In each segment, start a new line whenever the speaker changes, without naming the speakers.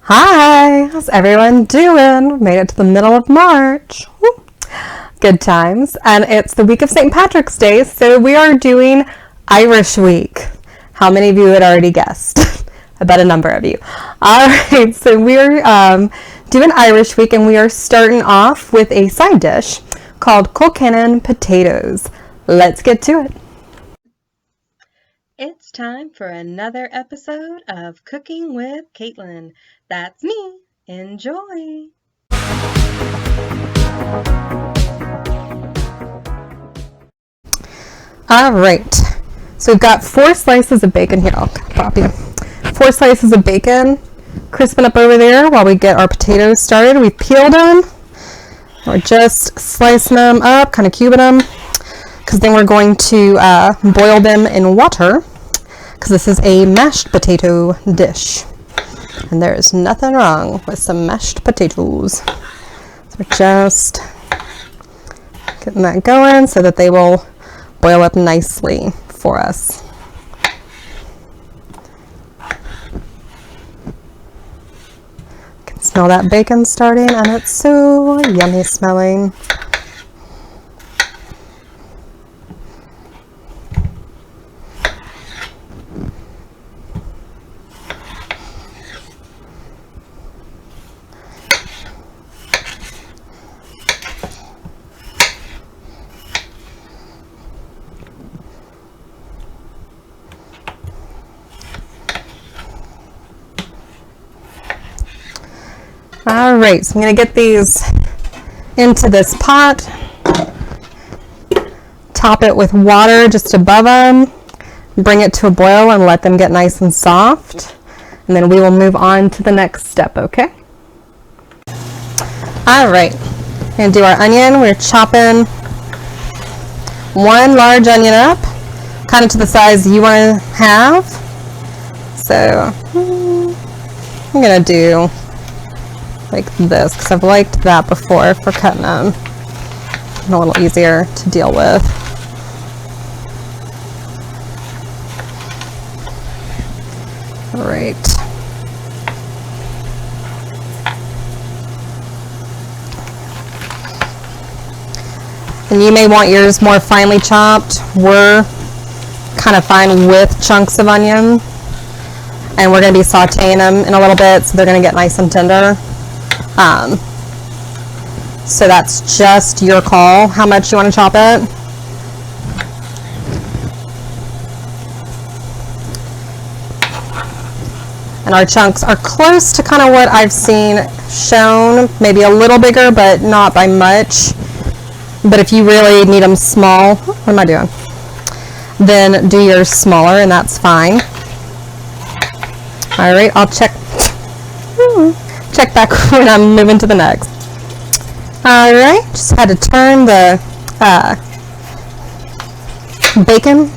Hi, how's everyone doing? Made it to the middle of March. Woo. Good times. And it's the week of St. Patrick's Day, so we are doing Irish Week. How many of you had already guessed? I bet a number of you. All right, so we're doing Irish Week, and we are starting off with a side dish called Colcannon Potatoes. Let's get to it. It's time for another episode of Cooking with Kaitlin. That's me. Enjoy. All right. So we've got 4 slices of bacon here. I'll pop you. 4 slices of bacon. Crisping up over there while we get our potatoes started. We've peeled them. We're just slicing them up, kind of cubing them, because then we're going to boil them in water, because this is a mashed potato dish. And there is nothing wrong with some mashed potatoes. So we're just getting that going so that they will boil up nicely for us. You can smell that bacon starting, and it's so yummy smelling. All right, so I'm going to get these into this pot, top it with water just above them, bring it to a boil and let them get nice and soft, and then we will move on to the next step, okay? All right, we're going to do our onion. We're chopping 1 large onion up, kind of to the size you want to have. So I'm going to do like this, because I've liked that before for cutting them. A little easier to deal with. All right. And you may want yours more finely chopped. We're kind of fine with chunks of onion. And we're going to be sauteing them in a little bit, so they're going to get nice and tender. So that's just your call, how much you want to chop it. And our chunks are close to kind of what I've seen shown, maybe a little bigger, but not by much. But if you really need them small, what am I doing? Then do yours smaller, and that's fine. All right, I'll check back when I'm moving to the next. All right, just had to turn the bacon,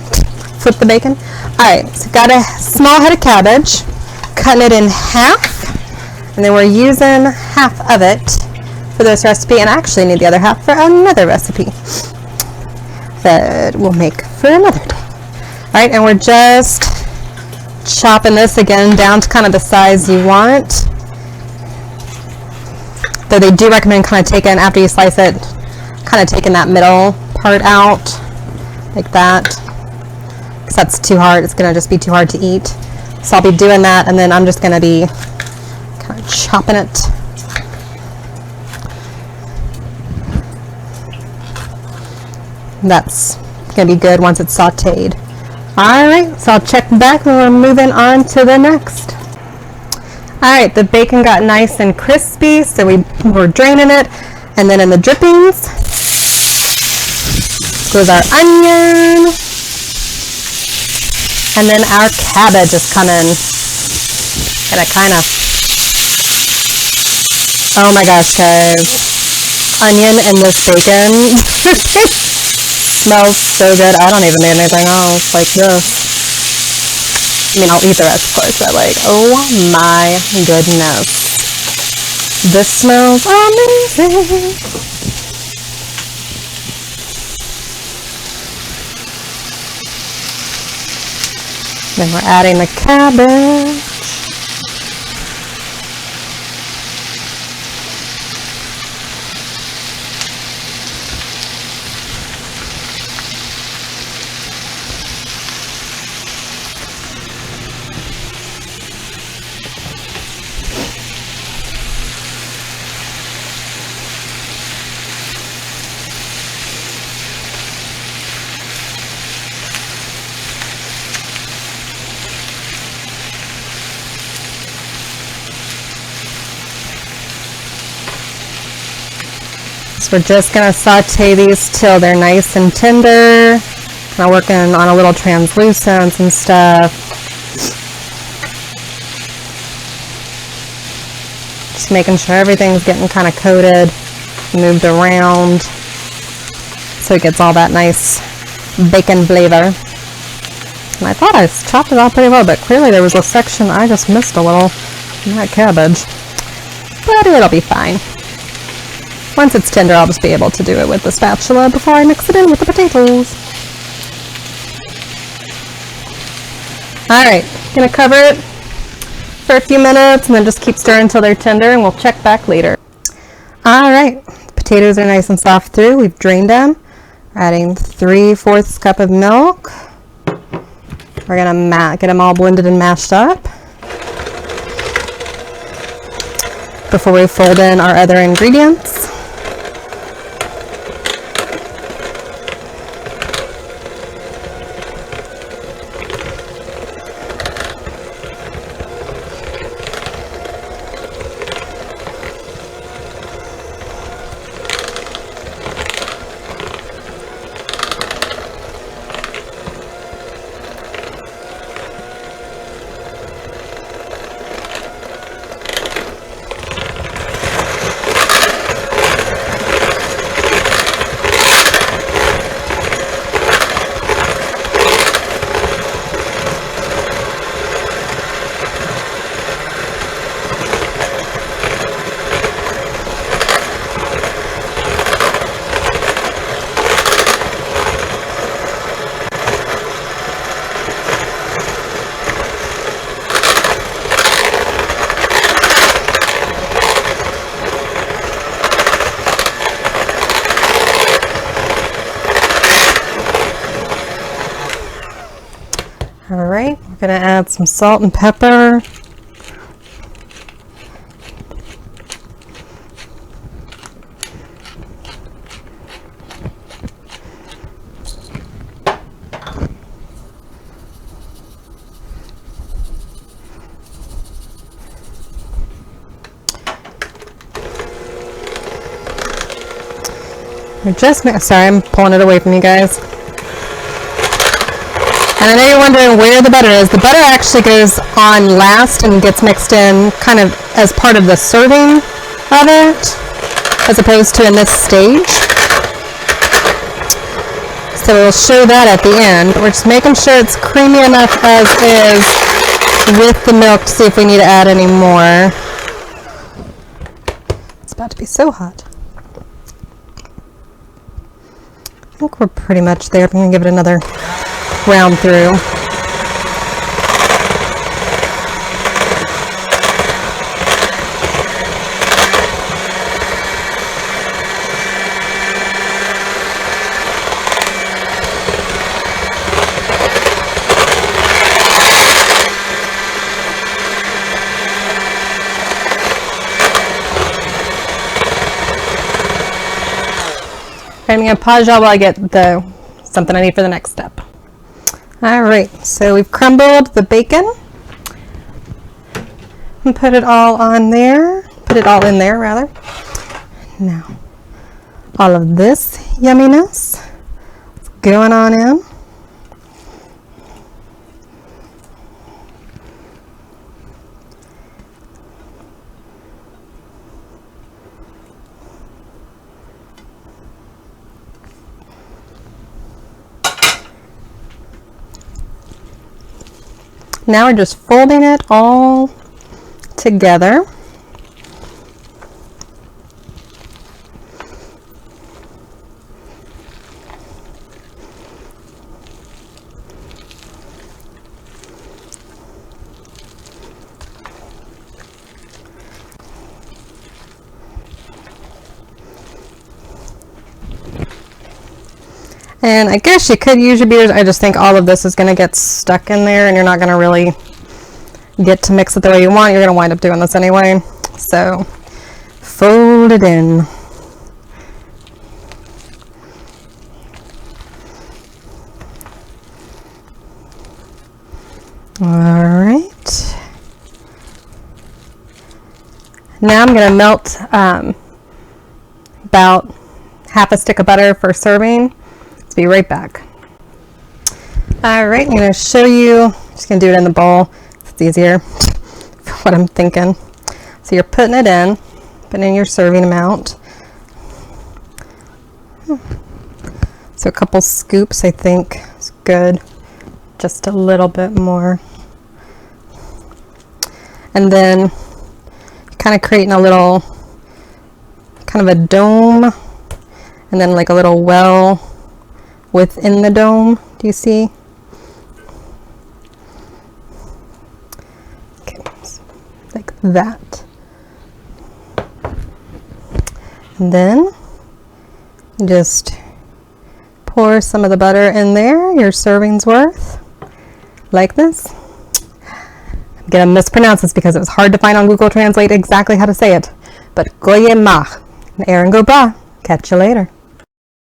flip the bacon. All right, so got a small head of cabbage, cutting it in half, and then we're using half of it for this recipe, and I actually need the other half for another recipe that we'll make for another day. All right, and we're just chopping this again down to kind of the size you want. Though they do recommend kind of taking, after you slice it, kind of taking that middle part out, like that, because that's too hard. It's going to just be too hard to eat. So I'll be doing that, and then I'm just going to be kind of chopping it. That's going to be good once it's sauteed. All right, so I'll check back when we're moving on to the next. All right, the bacon got nice and crispy, so we're draining it. And then in the drippings goes our onion. And then our cabbage is coming. Gonna kind of, oh my gosh, guys. Onion and this bacon smells so good. I don't even need anything else like this. I mean, I'll eat the rest, of course, but like, oh my goodness. This smells amazing. Then we're adding the cabbage. So we're just gonna saute these till they're nice and tender. Kind of working on a little translucence and stuff. Just making sure everything's getting kind of coated, moved around, so it gets all that nice bacon flavor. And I thought I chopped it all pretty well, but clearly there was a section I just missed a little in that cabbage. But it'll be fine. Once it's tender, I'll just be able to do it with the spatula before I mix it in with the potatoes. Alright, gonna cover it for a few minutes and then just keep stirring until they're tender, and we'll check back later. Alright, potatoes are nice and soft through. We've drained them. We're adding 3/4 cup of milk. We're gonna get them all blended and mashed up before we fold in our other ingredients. Alright, we're going to add some salt and pepper. Sorry, I'm pulling it away from you guys. And I know you're wondering where the butter is. The butter actually goes on last and gets mixed in kind of as part of the serving of it, as opposed to in this stage. So we'll show that at the end. We're just making sure it's creamy enough as is with the milk to see if we need to add any more. It's about to be so hot. I think we're pretty much there. I'm going to give it another round through. I'm going to pause y'all while I get something I need for the next step. Alright, so we've crumbled the bacon and put it all in there. Now, all of this yumminess is going on in. Now we're just folding it all together. And I guess you could use your beaters. I just think all of this is going to get stuck in there and you're not going to really get to mix it the way you want. You're going to wind up doing this anyway. So fold it in. All right. Now I'm going to melt about half a stick of butter for serving. Let's be right back. All right, I'm going to show you, just going to do it in the bowl. It's easier for what I'm thinking. So you're putting it in, putting in your serving amount. So a couple scoops, I think, is good. Just a little bit more. And then kind of creating a little, kind of a dome, and then like a little well within the dome. Do you see? Okay, like that. And then just pour some of the butter in there, your serving's worth, like this. I'm gonna mispronounce this because it was hard to find on Google Translate exactly how to say it, but Goile, Aaron go bra. Catch you later.